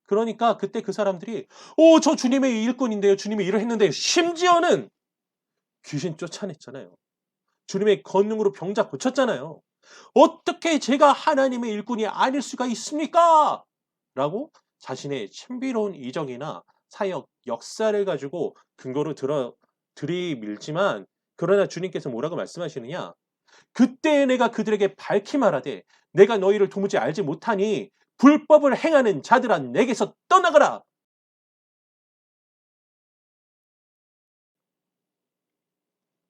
그러니까 그때 그 사람들이 오, 저 주님의 일꾼인데요. 주님이 일을 했는데요. 심지어는 귀신 쫓아냈잖아요. 주님의 권능으로 병자 고쳤잖아요. 어떻게 제가 하나님의 일꾼이 아닐 수가 있습니까? 라고 자신의 신비로운 이정이나 사역, 역사를 가지고 근거로 들이밀지만, 그러나 주님께서 뭐라고 말씀하시느냐? 그때 내가 그들에게 밝히 말하되 내가 너희를 도무지 알지 못하니 불법을 행하는 자들아 내게서 떠나가라.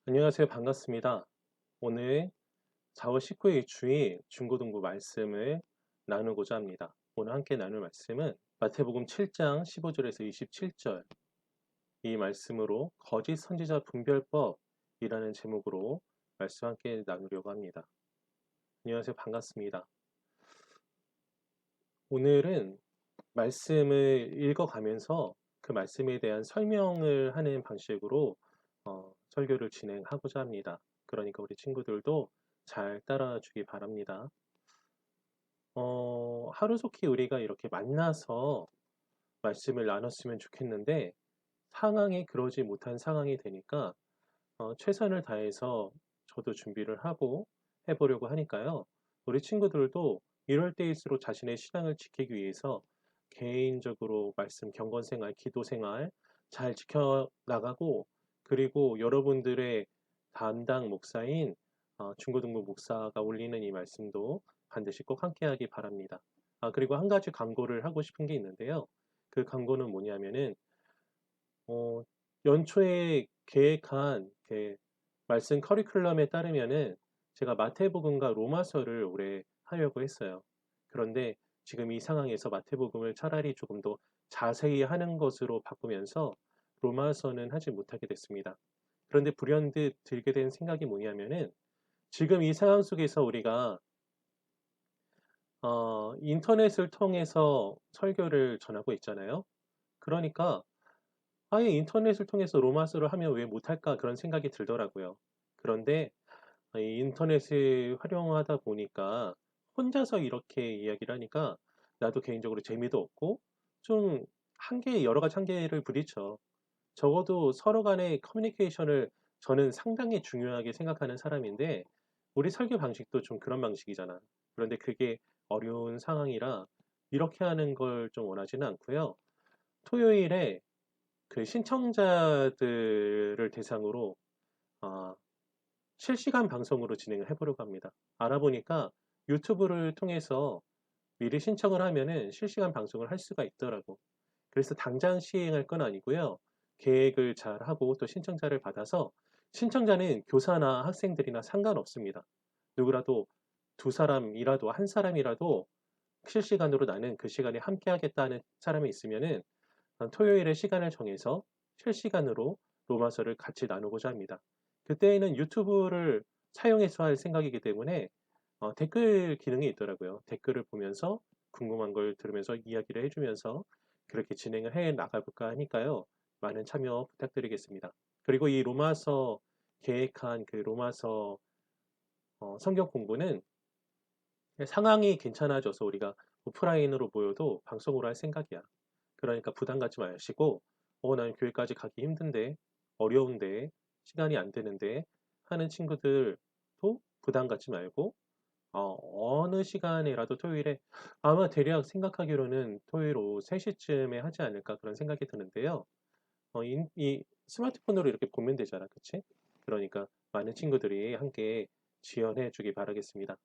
안녕하세요. 반갑습니다. 오늘 4월 19일 주일 중고등부 말씀을 나누고자 합니다. 오늘 함께 나눌 말씀은 마태복음 7장 15절에서 27절, 이 말씀으로 거짓 선지자 분별법이라는 제목으로 말씀 함께 나누려고 합니다. 안녕하세요. 반갑습니다. 오늘은 말씀을 읽어가면서 그 말씀에 대한 설명을 하는 방식으로 설교를 진행하고자 합니다. 그러니까 우리 친구들도 잘 따라와 주기 바랍니다. 하루속히 우리가 이렇게 만나서 말씀을 나눴으면 좋겠는데 상황이 그러지 못한 상황이 되니까 최선을 다해서 저도 준비를 하고 해보려고 하니까요. 우리 친구들도 이럴 때일수록 자신의 신앙을 지키기 위해서 개인적으로 말씀 경건 생활, 기도 생활 잘 지켜나가고, 그리고 여러분들의 담당 목사인 중고등부 목사가 올리는 이 말씀도 반드시 꼭 함께 하기 바랍니다. 그리고 한 가지 광고를 하고 싶은 게 있는데요. 그 광고는 뭐냐면은 어, 연초에 계획한 말씀 커리큘럼에 따르면은 제가 마태복음과 로마서를 올해 하려고 했어요. 그런데 지금 이 상황에서 마태복음을 차라리 조금 더 자세히 하는 것으로 바꾸면서 로마서는 하지 못하게 됐습니다. 그런데 불현듯 들게 된 생각이 뭐냐면은 지금 이 상황 속에서 우리가 인터넷을 통해서 설교를 전하고 있잖아요. 그러니까 아예 인터넷을 통해서 로마서를 하면 왜 못할까 그런 생각이 들더라고요. 그런데 이 인터넷을 활용하다 보니까 혼자서 이렇게 이야기를 하니까 나도 개인적으로 재미도 없고 좀 여러 가지 한계를 부딪혀. 적어도 서로 간의 커뮤니케이션을 저는 상당히 중요하게 생각하는 사람인데 우리 설교 방식도 좀 그런 방식이잖아. 그런데 그게 어려운 상황이라 이렇게 하는 걸 좀 원하지는 않고요. 토요일에 그 신청자들을 대상으로 아, 실시간 방송으로 진행을 해보려고 합니다. 알아보니까 유튜브를 통해서 미리 신청을 하면은 실시간 방송을 할 수가 있더라고. 그래서 당장 시행할 건 아니고요. 계획을 잘 하고 또 신청자를 받아서, 신청자는 교사나 학생들이나 상관없습니다. 누구라도 두 사람이라도 한 사람이라도 실시간으로 나는 그 시간에 함께 하겠다는 사람이 있으면은 토요일에 시간을 정해서 실시간으로 로마서를 같이 나누고자 합니다. 그때에는 유튜브를 사용해서 할 생각이기 때문에 댓글 기능이 있더라고요. 댓글을 보면서 궁금한 걸 들으면서 이야기를 해주면서 그렇게 진행을 해 나가볼까 하니까요. 많은 참여 부탁드리겠습니다. 그리고 이 로마서 계획한 그 로마서 성경 공부는 상황이 괜찮아져서 우리가 오프라인으로 모여도 방송으로 할 생각이야. 그러니까 부담 갖지 마시고, 난 교회까지 가기 힘든데, 어려운데, 시간이 안 되는데 하는 친구들도 부담 갖지 말고, 어느 시간이라도 토요일에, 아마 대략 생각하기로는 토요일 오후 3시쯤에 하지 않을까 그런 생각이 드는데요. 이 스마트폰으로 이렇게 보면 되잖아. 그치? 그러니까 많은 친구들이 함께 지원해 주기 바라겠습니다.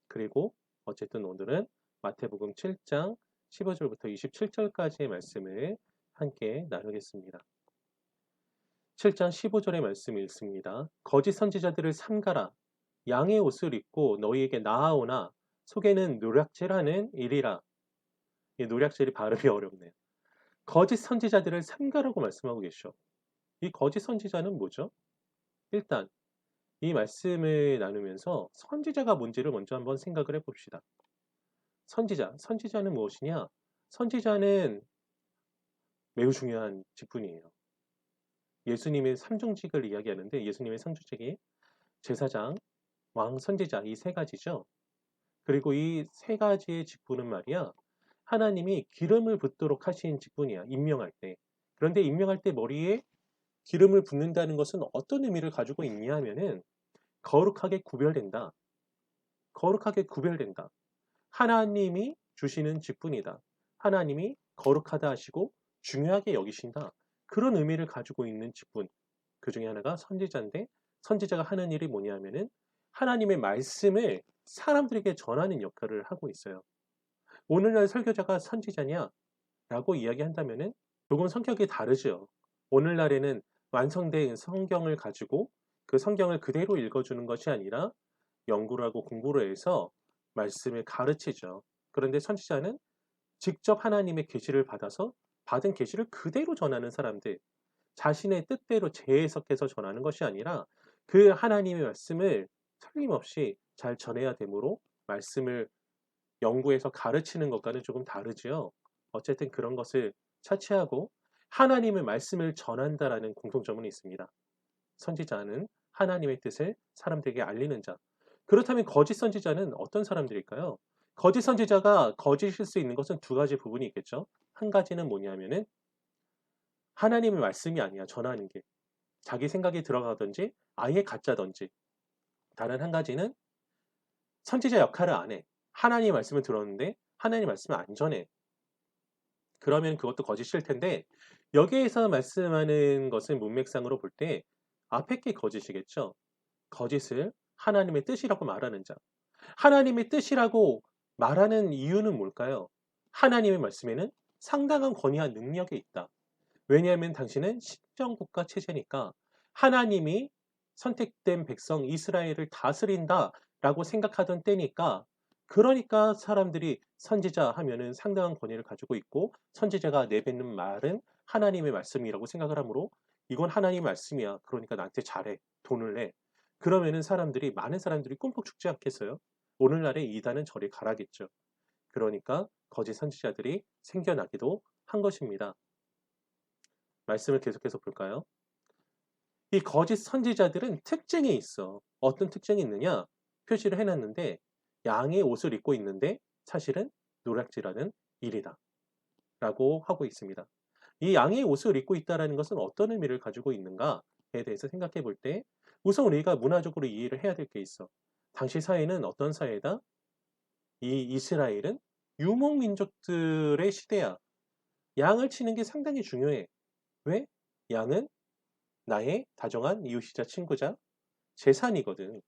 그리고 어쨌든 오늘은 마태복음 7장 15절부터 27절까지의 말씀을 함께 나누겠습니다. 7장 15절의 말씀 읽습니다. 거짓 선지자들을 삼가라. 양의 옷을 입고 너희에게 나아오나 속에는 노략질하는 일이라. 이 노략질이 발음이 어렵네요. 거짓 선지자들을 삼가라고 말씀하고 계셔. 이 거짓 선지자는 뭐죠? 일단 이 말씀을 나누면서 선지자가 뭔지를 먼저 한번 생각을 해봅시다. 선지자는 무엇이냐? 선지자는 매우 중요한 직분이에요. 예수님의 삼중직을 이야기하는데 예수님의 삼중직이 제사장, 왕, 선지자 이 세 가지죠. 그리고 이 세 가지의 직분은 말이야, 하나님이 기름을 붓도록 하신 직분이야. 임명할 때. 그런데 임명할 때 머리에 기름을 붓는다는 것은 어떤 의미를 가지고 있냐 하면은 거룩하게 구별된다. 거룩하게 구별된다. 하나님이 주시는 직분이다. 하나님이 거룩하다 하시고 중요하게 여기신다. 그런 의미를 가지고 있는 직분. 그 중에 하나가 선지자인데 선지자가 하는 일이 뭐냐면은 하나님의 말씀을 사람들에게 전하는 역할을 하고 있어요. 오늘날 설교자가 선지자냐? 라고 이야기한다면은 조금 성격이 다르죠. 오늘날에는 완성된 성경을 가지고 그 성경을 그대로 읽어주는 것이 아니라 연구를 하고 공부를 해서 말씀을 가르치죠. 그런데 선지자는 직접 하나님의 계시를 받아서 받은 계시를 그대로 전하는 사람들, 자신의 뜻대로 재해석해서 전하는 것이 아니라 그 하나님의 말씀을 틀림없이 잘 전해야 되므로 말씀을 연구해서 가르치는 것과는 조금 다르지요. 어쨌든 그런 것을 차치하고 하나님의 말씀을 전한다라는 공통점은 있습니다. 선지자는 하나님의 뜻을 사람들에게 알리는 자. 그렇다면 거짓 선지자는 어떤 사람들일까요? 거짓 선지자가 거짓일 수 있는 것은 두 가지 부분이 있겠죠. 한 가지는 뭐냐면은 하나님의 말씀이 아니야, 전하는 게. 자기 생각이 들어가든지 아예 가짜든지. 다른 한 가지는 선지자 역할을 안 해. 하나님의 말씀을 들었는데 하나님의 말씀을 안 전해. 그러면 그것도 거짓일 텐데 여기에서 말씀하는 것은 문맥상으로 볼 때 앞에 게 거짓이겠죠. 거짓을 하나님의 뜻이라고 말하는 자. 하나님의 뜻이라고 말하는 이유는 뭘까요? 하나님의 말씀에는 상당한 권위와 능력이 있다. 왜냐하면 당신은 신정국가 체제니까 하나님이 선택된 백성 이스라엘을 다스린다라고 생각하던 때니까 그러니까 사람들이 선지자 하면은 상당한 권위를 가지고 있고 선지자가 내뱉는 말은 하나님의 말씀이라고 생각을 하므로 이건 하나님의 말씀이야. 그러니까 나한테 잘해. 돈을 내. 그러면은 사람들이 많은 사람들이 꿈뻑 죽지 않겠어요? 오늘날의 이단은 저리 가라겠죠. 그러니까 거짓 선지자들이 생겨나기도 한 것입니다. 말씀을 계속해서 볼까요? 이 거짓 선지자들은 특징이 있어. 어떤 특징이 있느냐? 표시를 해놨는데 양의 옷을 입고 있는데 사실은 노략질하는 일이다. 라고 하고 있습니다. 이 양의 옷을 입고 있다는 것은 어떤 의미를 가지고 있는가에 대해서 생각해 볼 때 우선 우리가 문화적으로 이해를 해야 될 게 있어. 당시 사회는 어떤 사회다? 이 이스라엘은 유목민족들의 시대야. 양을 치는 게 상당히 중요해. 왜? 양은 나의 다정한 이웃이자 친구자 재산이거든.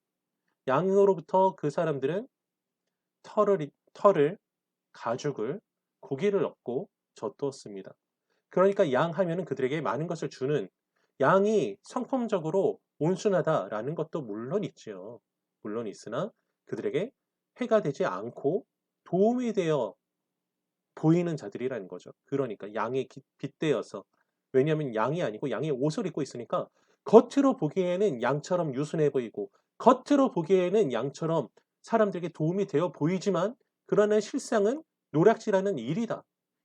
양으로부터 그 사람들은 털을, 가죽을, 고기를 얻고 젖두었습니다. 그러니까 양 하면은 그들에게 많은 것을 주는 양이 성품적으로 온순하다라는 것도 물론 있지요. 물론 있으나 그들에게 해가 되지 않고 도움이 되어 보이는 자들이라는 거죠. 그러니까 양에 빗대어서 왜냐하면 양이 아니고 양의 옷을 입고 있으니까 겉으로 보기에는 양처럼 유순해 보이고 겉으로 보기에는 양처럼 사람들에게 도움이 되어 보이지만 그러나 실상은 노략질하는 일이다.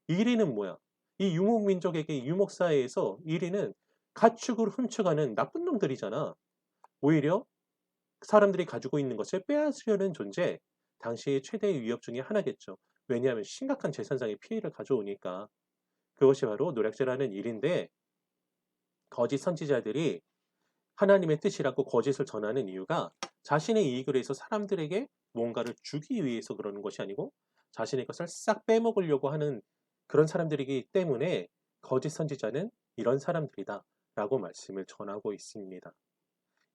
1위는 뭐야? 이 유목민족에게 유목사회에서 1위는 가축을 훔쳐가는 나쁜 놈들이잖아. 오히려 사람들이 가지고 있는 것을 빼앗으려는 존재, 당시의 최대의 위협 중에 하나겠죠. 왜냐하면 심각한 재산상의 피해를 가져오니까. 그것이 바로 노략질하는 일인데 거짓 선지자들이 하나님의 뜻이라고 거짓을 전하는 이유가 자신의 이익을 위해서 사람들에게 뭔가를 주기 위해서 그러는 것이 아니고 자신의 것을 싹 빼먹으려고 하는 그런 사람들이기 때문에 거짓 선지자는 이런 사람들이다 라고 말씀을 전하고 있습니다.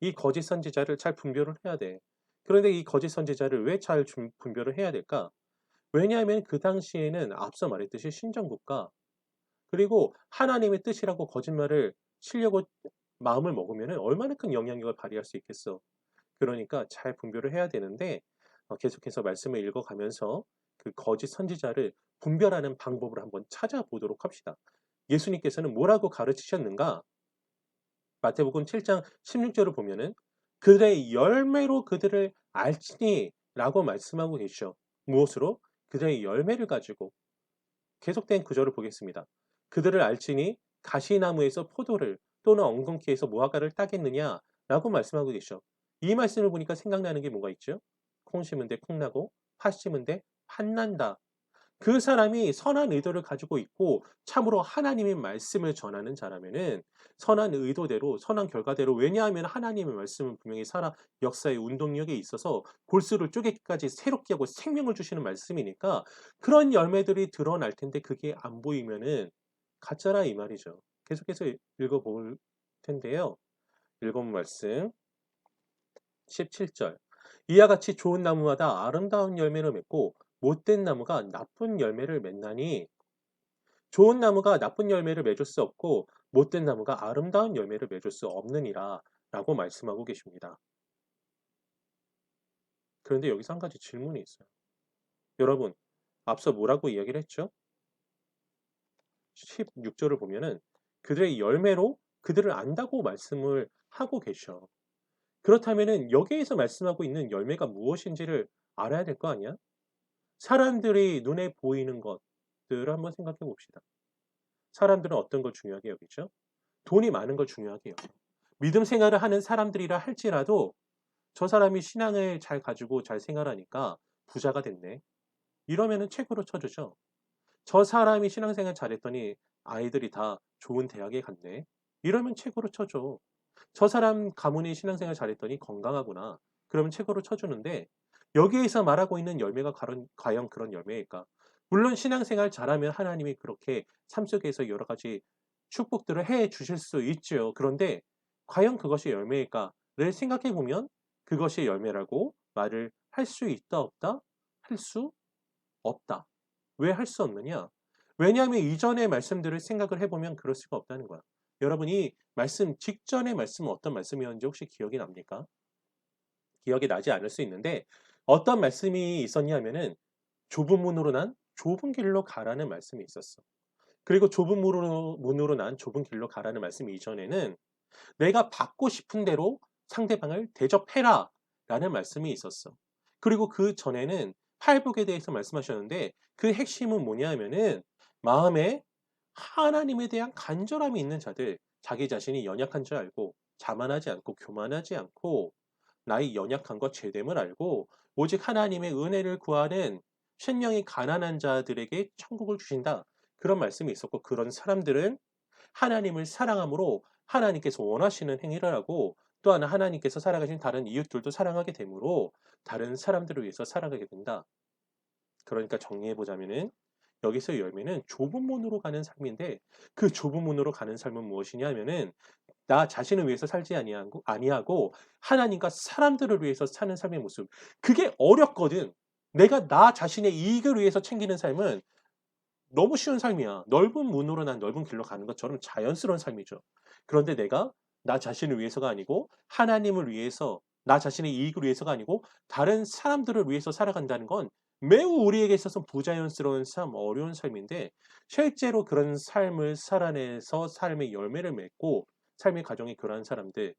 이 거짓 선지자를 잘 분별을 해야 돼. 그런데 이 거짓 선지자를 왜 잘 분별을 해야 될까? 왜냐하면 그 당시에는 앞서 말했듯이 신정국가 그리고 하나님의 뜻이라고 거짓말을 치려고 마음을 먹으면 얼마나 큰 영향력을 발휘할 수 있겠어. 그러니까 잘 분별을 해야 되는데 계속해서 말씀을 읽어가면서 그 거짓 선지자를 분별하는 방법을 한번 찾아보도록 합시다. 예수님께서는 뭐라고 가르치셨는가? 마태복음 7장 16절을 보면은 그들의 열매로 그들을 알지니 라고 말씀하고 계시죠. 무엇으로? 그들의 열매를 가지고 계속된 구절을 보겠습니다. 그들을 알지니 가시나무에서 포도를 또는 엉겅퀴에서 무화과를 따겠느냐 라고 말씀하고 계시죠. 이 말씀을 보니까 생각나는 게 뭐가 있죠? 콩 심은 데 콩나고 팥 심은 데 팥 난다. 그 사람이 선한 의도를 가지고 있고 참으로 하나님의 말씀을 전하는 자라면은 선한 의도대로 선한 결과대로 왜냐하면 하나님의 말씀은 분명히 역사의 운동력에 있어서 골수를 쪼개기까지 새롭게 하고 생명을 주시는 말씀이니까 그런 열매들이 드러날 텐데 그게 안 보이면은 가짜라 이 말이죠. 계속해서 읽어볼 텐데요. 읽어본 말씀 17절 이와 같이 좋은 나무마다 아름다운 열매를 맺고 못된 나무가 나쁜 열매를 맺나니 좋은 나무가 나쁜 열매를 맺을 수 없고 못된 나무가 아름다운 열매를 맺을 수 없느니라 라고 말씀하고 계십니다. 그런데 여기서 한 가지 질문이 있어요. 여러분, 앞서 뭐라고 이야기를 했죠? 16절을 보면은 그들의 열매로 그들을 안다고 말씀을 하고 계셔. 그렇다면은 여기에서 말씀하고 있는 열매가 무엇인지를 알아야 될 거 아니야? 사람들이 눈에 보이는 것들을 한번 생각해 봅시다. 사람들은 어떤 걸 중요하게 여기죠? 돈이 많은 걸 중요하게 여겨. 믿음 생활을 하는 사람들이라 할지라도 저 사람이 신앙을 잘 가지고 잘 생활하니까 부자가 됐네. 이러면은 책으로 쳐주죠. 저 사람이 신앙생활 잘했더니 아이들이 다 좋은 대학에 갔네. 이러면 책으로 쳐줘. 저 사람 가문이 신앙생활 잘했더니 건강하구나. 그러면 책으로 쳐주는데 여기에서 말하고 있는 열매가 과연 그런 열매일까? 물론 신앙생활 잘하면 하나님이 그렇게 삶 속에서 여러 가지 축복들을 해 주실 수 있죠. 그런데 과연 그것이 열매일까를 생각해 보면 그것이 열매라고 말을 할 수 있다 없다? 할 수 없다. 왜 할 수 없느냐? 왜냐하면 이전의 말씀들을 생각을 해보면 그럴 수가 없다는 거야. 여러분이 말씀 직전의 말씀은 어떤 말씀이었는지 혹시 기억이 납니까? 기억이 나지 않을 수 있는데 어떤 말씀이 있었냐면은 좁은 문으로 난 좁은 길로 가라는 말씀이 있었어. 그리고 좁은 문으로 난 좁은 길로 가라는 말씀 이전에는 내가 받고 싶은 대로 상대방을 대접해라 라는 말씀이 있었어. 그리고 그 전에는 팔복에 대해서 말씀하셨는데 그 핵심은 뭐냐 하면은 마음에 하나님에 대한 간절함이 있는 자들, 자기 자신이 연약한 줄 알고 자만하지 않고 교만하지 않고 나의 연약함과 죄됨을 알고 오직 하나님의 은혜를 구하는 신령이 가난한 자들에게 천국을 주신다. 그런 말씀이 있었고 그런 사람들은 하나님을 사랑함으로 하나님께서 원하시는 행위를 하고 또 하나 하나님께서 살아가신 다른 이웃들도 사랑하게 되므로 다른 사람들을 위해서 살아가게 된다. 그러니까 정리해 보자면은 여기서 열매는 좁은 문으로 가는 삶인데 그 좁은 문으로 가는 삶은 무엇이냐 하면은 나 자신을 위해서 살지 아니하고 하나님과 사람들을 위해서 사는 삶의 모습. 그게 어렵거든. 내가 나 자신의 이익을 위해서 챙기는 삶은 너무 쉬운 삶이야. 넓은 문으로 난 넓은 길로 가는 것처럼 자연스러운 삶이죠. 그런데 내가 나 자신을 위해서가 아니고 하나님을 위해서 나 자신의 이익을 위해서가 아니고 다른 사람들을 위해서 살아간다는 건 매우 우리에게 있어서 부자연스러운 삶, 어려운 삶인데 실제로 그런 삶을 살아내서 삶의 열매를 맺고 삶의 가정이 그러한 사람들,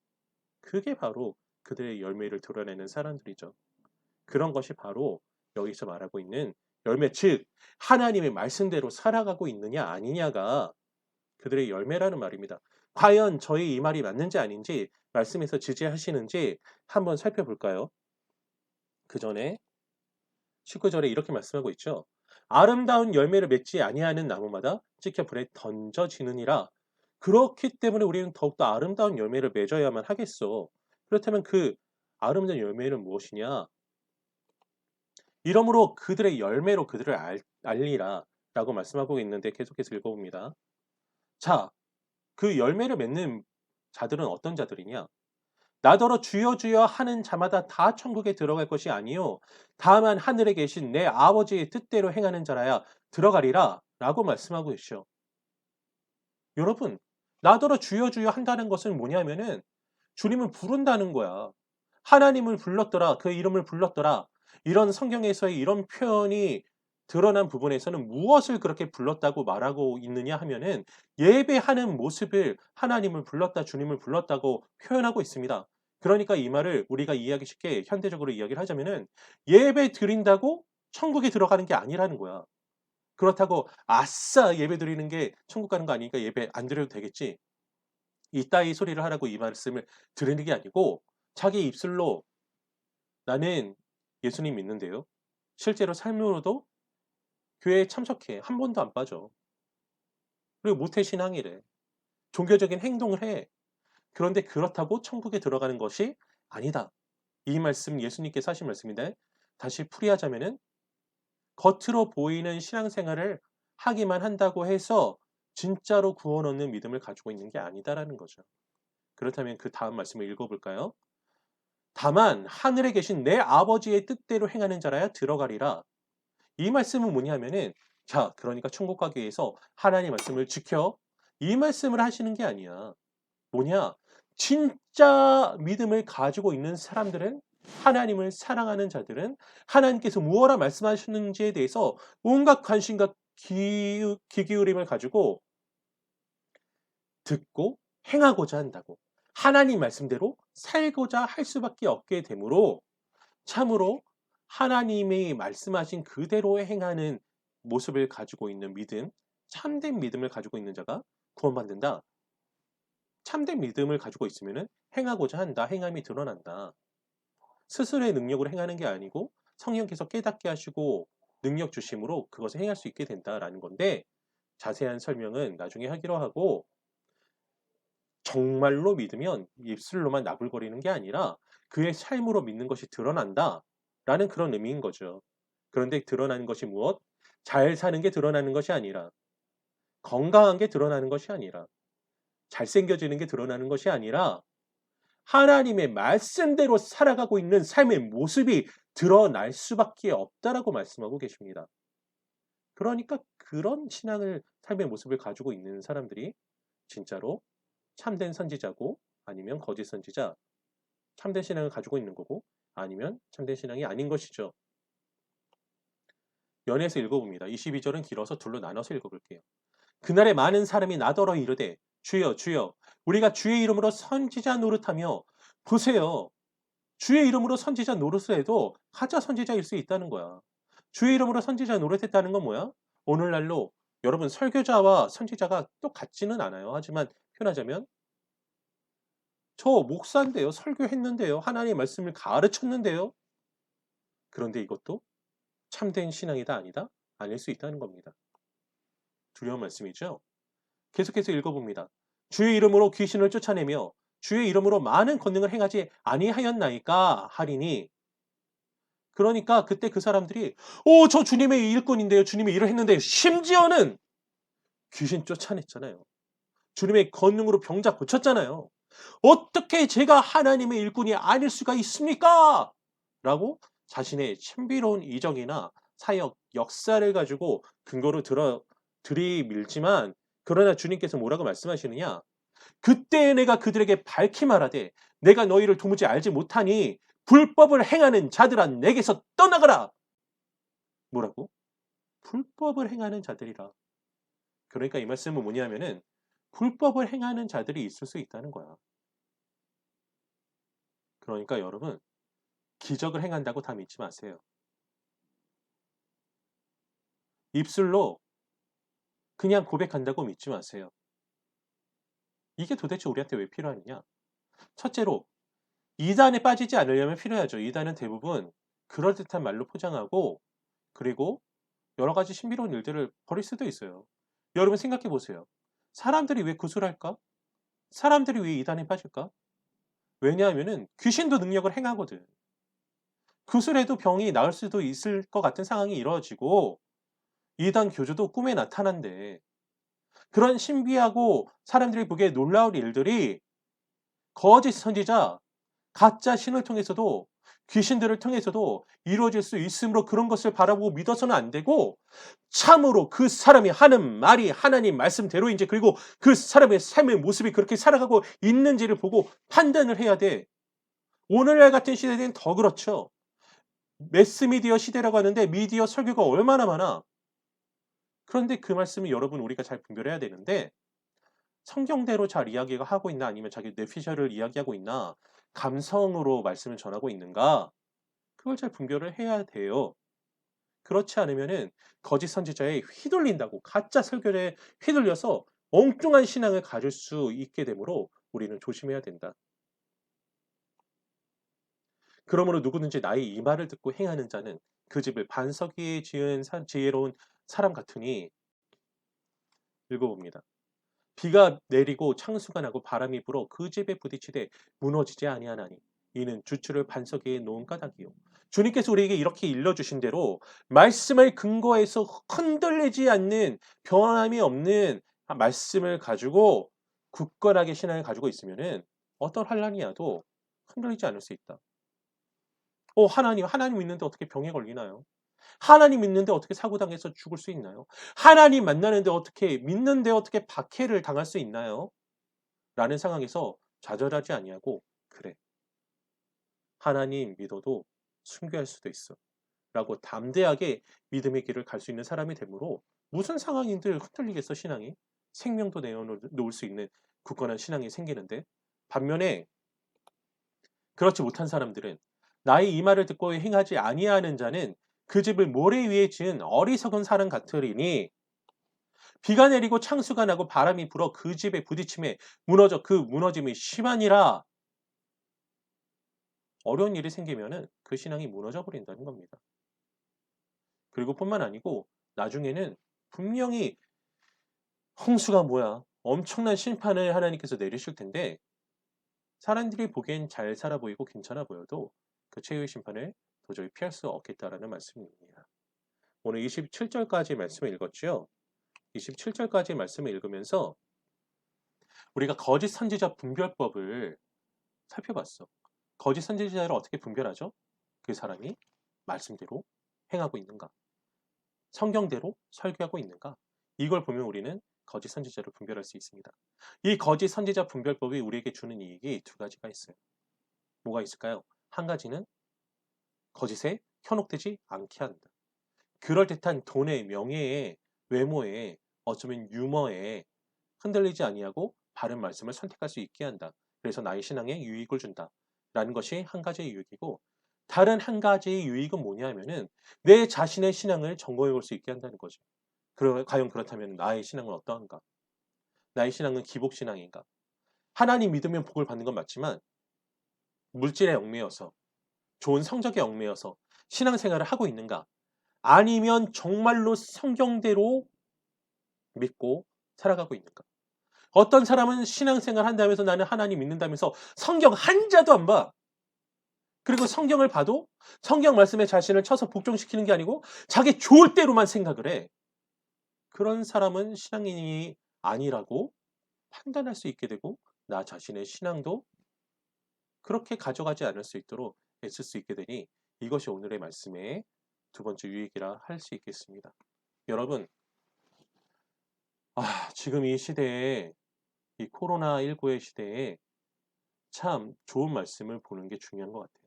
그게 바로 그들의 열매를 드러내는 사람들이죠. 그런 것이 바로 여기서 말하고 있는 열매, 즉 하나님의 말씀대로 살아가고 있느냐 아니냐가 그들의 열매라는 말입니다. 과연 저희 이 말이 맞는지 아닌지 말씀에서 지지하시는지 한번 살펴볼까요? 그 전에 19절에 이렇게 말씀하고 있죠. 아름다운 열매를 맺지 아니하는 나무마다 찍혀 불에 던져지느니라. 그렇기 때문에 우리는 더욱더 아름다운 열매를 맺어야만 하겠어. 그렇다면 그 아름다운 열매는 무엇이냐? 이러므로 그들의 열매로 그들을 알리라 라고 말씀하고 있는데 계속해서 읽어봅니다. 자, 그 열매를 맺는 자들은 어떤 자들이냐? 나더러 주여 주여 하는 자마다 다 천국에 들어갈 것이 아니요 다만 하늘에 계신 내 아버지의 뜻대로 행하는 자라야 들어가리라 라고 말씀하고 계시죠. 여러분, 나더러 주여 주여 한다는 것은 뭐냐면은 주님을 부른다는 거야. 하나님을 불렀더라. 그 이름을 불렀더라. 이런 성경에서의 이런 표현이 드러난 부분에서는 무엇을 그렇게 불렀다고 말하고 있느냐 하면은 예배하는 모습을 하나님을 불렀다, 주님을 불렀다고 표현하고 있습니다. 그러니까 이 말을 우리가 이해하기 쉽게 현대적으로 이야기를 하자면은 예배 드린다고 천국에 들어가는 게 아니라는 거야. 그렇다고 아싸 예배 드리는 게 천국 가는 거 아니니까 예배 안 드려도 되겠지. 이따위 소리를 하라고 이 말씀을 드리는 게 아니고 자기 입술로 나는 예수님 믿는데요. 실제로 삶으로도 교회에 참석해. 한 번도 안 빠져. 그리고 모태신앙이래. 종교적인 행동을 해. 그런데 그렇다고 천국에 들어가는 것이 아니다. 이 말씀 예수님께서 하신 말씀인데 다시 풀이하자면은 겉으로 보이는 신앙생활을 하기만 한다고 해서 진짜로 구원 얻는 믿음을 가지고 있는 게 아니다라는 거죠. 그렇다면 그 다음 말씀을 읽어볼까요? 다만 하늘에 계신 내 아버지의 뜻대로 행하는 자라야 들어가리라. 이 말씀은 뭐냐면은 자, 그러니까 천국 가기 위해서 하나님 말씀을 지켜. 이 말씀을 하시는 게 아니야. 뭐냐? 진짜 믿음을 가지고 있는 사람들은 하나님을 사랑하는 자들은 하나님께서 무엇라 말씀하시는지에 대해서 온갖 관심과 귀 기울임을 가지고 듣고 행하고자 한다고. 하나님 말씀대로 살고자 할 수밖에 없게 되므로 참으로 하나님이 말씀하신 그대로 행하는 모습을 가지고 있는 믿음, 참된 믿음을 가지고 있는 자가 구원받는다. 참된 믿음을 가지고 있으면 행하고자 한다. 행함이 드러난다. 스스로의 능력으로 행하는 게 아니고 성령께서 깨닫게 하시고 능력 주심으로 그것을 행할 수 있게 된다라는 건데 자세한 설명은 나중에 하기로 하고 정말로 믿으면 입술로만 나불거리는 게 아니라 그의 삶으로 믿는 것이 드러난다라는 그런 의미인 거죠. 그런데 드러나는 것이 무엇? 잘 사는 게 드러나는 것이 아니라 건강한 게 드러나는 것이 아니라 잘생겨지는 게 드러나는 것이 아니라 하나님의 말씀대로 살아가고 있는 삶의 모습이 드러날 수밖에 없다라고 말씀하고 계십니다. 그러니까 그런 신앙을 삶의 모습을 가지고 있는 사람들이 진짜로 참된 선지자고 아니면 거짓 선지자, 참된 신앙을 가지고 있는 거고 아니면 참된 신앙이 아닌 것이죠. 연에서 읽어봅니다. 22절은 길어서 둘로 나눠서 읽어볼게요. 그날에 많은 사람이 나더러 이르되 주여 주여 우리가 주의 이름으로 선지자 노릇하며 보세요. 주의 이름으로 선지자 노릇을 해도 가짜 선지자일 수 있다는 거야. 주의 이름으로 선지자 노릇했다는 건 뭐야? 오늘날로 여러분 설교자와 선지자가 똑같지는 않아요. 하지만 표현하자면 저 목사인데요. 설교했는데요. 하나님의 말씀을 가르쳤는데요. 그런데 이것도 참된 신앙이다 아니다? 아닐 수 있다는 겁니다. 두려운 말씀이죠. 계속해서 읽어봅니다. 주의 이름으로 귀신을 쫓아내며 주의 이름으로 많은 권능을 행하지 아니하였나이까 하리니 그러니까 그때 그 사람들이 저 주님의 일꾼인데요. 주님의 일을 했는데 심지어는 귀신 쫓아냈잖아요. 주님의 권능으로 병자 고쳤잖아요. 어떻게 제가 하나님의 일꾼이 아닐 수가 있습니까? 라고 자신의 신비로운 이정이나 사역, 역사를 가지고 근거로 들이밀지만 그러나 주님께서 뭐라고 말씀하시느냐? 그때 내가 그들에게 밝히 말하되 내가 너희를 도무지 알지 못하니 불법을 행하는 자들아 내게서 떠나가라. 뭐라고? 불법을 행하는 자들이라. 그러니까 이 말씀은 뭐냐면은 불법을 행하는 자들이 있을 수 있다는 거야. 그러니까 여러분 기적을 행한다고 다 믿지 마세요. 입술로 그냥 고백한다고 믿지 마세요. 이게 도대체 우리한테 왜 필요하느냐? 첫째로 이단에 빠지지 않으려면 필요하죠. 이단은 대부분 그럴듯한 말로 포장하고 그리고 여러 가지 신비로운 일들을 벌일 수도 있어요. 여러분 생각해 보세요. 사람들이 왜 구술할까? 사람들이 왜 이단에 빠질까? 왜냐하면은 귀신도 능력을 행하거든. 구술해도 병이 나을 수도 있을 것 같은 상황이 이루어지고 이단 교주도 꿈에 나타난대. 그런 신비하고 사람들이 보기에 놀라운 일들이 거짓 선지자, 가짜 신을 통해서도 귀신들을 통해서도 이루어질 수 있으므로 그런 것을 바라보고 믿어서는 안 되고 참으로 그 사람이 하는 말이 하나님 말씀대로인지 그리고 그 사람의 삶의 모습이 그렇게 살아가고 있는지를 보고 판단을 해야 돼. 오늘날 같은 시대는 더 그렇죠. 매스미디어 시대라고 하는데 미디어 설교가 얼마나 많아. 그런데 그 말씀이 여러분 우리가 잘 분별해야 되는데 성경대로 잘 이야기가 하고 있나 아니면 자기 뇌피셜을 이야기하고 있나 감성으로 말씀을 전하고 있는가 그걸 잘 분별을 해야 돼요. 그렇지 않으면은 거짓 선지자에 휘둘린다고 가짜 설교에 휘둘려서 엉뚱한 신앙을 가질 수 있게 되므로 우리는 조심해야 된다. 그러므로 누구든지 나의 이 말을 듣고 행하는 자는 그 집을 반석 위에 지은 지혜로운 사람 같으니 읽어봅니다. 비가 내리고 창수가 나고 바람이 불어 그 집에 부딪히되 무너지지 아니하나니 이는 주추를 반석 위에 놓은 까닭이요. 주님께서 우리에게 이렇게 일러주신 대로 말씀을 근거해서 흔들리지 않는 변함이 없는 말씀을 가지고 굳건하게 신앙을 가지고 있으면은 어떤 환란이 와도 흔들리지 않을 수 있다. 하나님 믿는데 어떻게 병에 걸리나요? 하나님 믿는데 어떻게 사고당해서 죽을 수 있나요? 하나님 만나는데 어떻게 믿는데 어떻게 박해를 당할 수 있나요? 라는 상황에서 좌절하지 아니하고 그래. 하나님 믿어도 순교할 수도 있어. 라고 담대하게 믿음의 길을 갈 수 있는 사람이 되므로 무슨 상황인들 흔들리겠어 신앙이? 생명도 내어놓을 수 있는 굳건한 신앙이 생기는데 반면에 그렇지 못한 사람들은 나의 이 말을 듣고 행하지 아니하는 자는 그 집을 모래 위에 지은 어리석은 사람 같으리니 비가 내리고 창수가 나고 바람이 불어 그 집에 부딪힘에 무너져 그 무너짐이 심하니라. 어려운 일이 생기면은 그 신앙이 무너져 버린다는 겁니다. 그리고 뿐만 아니고 나중에는 분명히 홍수가 뭐야? 엄청난 심판을 하나님께서 내리실 텐데 사람들이 보기엔 잘 살아 보이고 괜찮아 보여도 그 최후의 심판을 도저히 피할 수 없겠다라는 말씀입니다. 오늘 27절까지 말씀을 읽었죠. 27절까지 말씀을 읽으면서 우리가 거짓 선지자 분별법을 살펴봤어. 거짓 선지자를 어떻게 분별하죠? 그 사람이 말씀대로 행하고 있는가? 성경대로 설교하고 있는가? 이걸 보면 우리는 거짓 선지자를 분별할 수 있습니다. 이 거짓 선지자 분별법이 우리에게 주는 이익이 두 가지가 있어요. 뭐가 있을까요? 한 가지는 거짓에 현혹되지 않게 한다. 그럴듯한 돈의 명예에 외모에 어쩌면 유머에 흔들리지 아니하고 바른 말씀을 선택할 수 있게 한다. 그래서 나의 신앙에 유익을 준다. 라는 것이 한 가지의 유익이고 다른 한 가지의 유익은 뭐냐면은 내 자신의 신앙을 점검해 볼 수 있게 한다는 거죠. 과연 그렇다면 나의 신앙은 어떠한가? 나의 신앙은 기복신앙인가? 하나님 믿으면 복을 받는 건 맞지만 물질에 얽매여서 좋은 성적에 얽매여서 신앙생활을 하고 있는가? 아니면 정말로 성경대로 믿고 살아가고 있는가? 어떤 사람은 신앙생활 한다면서 나는 하나님 믿는다면서 성경 한 자도 안 봐. 그리고 성경을 봐도 성경 말씀에 자신을 쳐서 복종시키는 게 아니고 자기 좋을 대로만 생각을 해. 그런 사람은 신앙인이 아니라고 판단할 수 있게 되고 나 자신의 신앙도 그렇게 가져가지 않을 수 있도록 애쓸 수 있게 되니 이것이 오늘의 말씀의 두 번째 유익이라 할 수 있겠습니다. 여러분, 지금 이 시대에 이 코로나19의 시대에 참 좋은 말씀을 보는 게 중요한 것 같아요.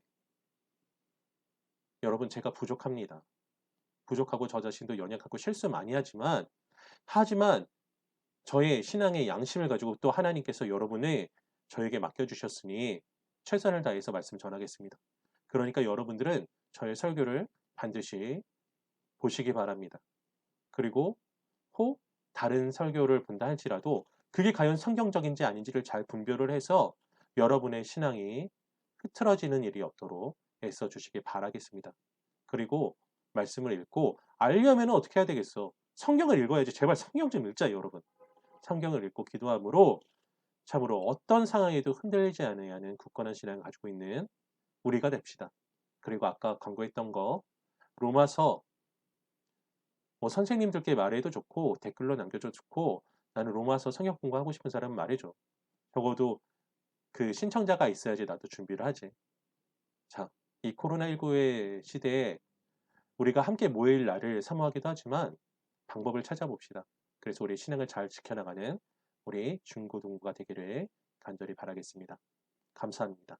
여러분, 제가 부족합니다. 부족하고 저 자신도 연약하고 실수 많이 하지만 저의 신앙의 양심을 가지고 또 하나님께서 여러분을 저에게 맡겨주셨으니 최선을 다해서 말씀 전하겠습니다. 그러니까 여러분들은 저의 설교를 반드시 보시기 바랍니다. 그리고 혹 다른 설교를 본다 할지라도 그게 과연 성경적인지 아닌지를 잘 분별을 해서 여러분의 신앙이 흐트러지는 일이 없도록 애써 주시기 바라겠습니다. 그리고 말씀을 읽고 알려면 어떻게 해야 되겠어? 성경을 읽어야지. 제발 성경 좀 읽자, 여러분. 성경을 읽고 기도함으로 참으로 어떤 상황에도 흔들리지 않아야 하는 굳건한 신앙을 가지고 있는 우리가 됩시다. 그리고 아까 광고했던 거 로마서 선생님들께 말해도 좋고 댓글로 남겨도 좋고 나는 로마서 성경 공부하고 싶은 사람은 말해줘. 적어도 그 신청자가 있어야지 나도 준비를 하지. 자, 이 코로나19의 시대에 우리가 함께 모일 날을 사모하기도 하지만 방법을 찾아봅시다. 그래서 우리 신앙을 잘 지켜나가는 우리 중고등부가 되기를 간절히 바라겠습니다. 감사합니다.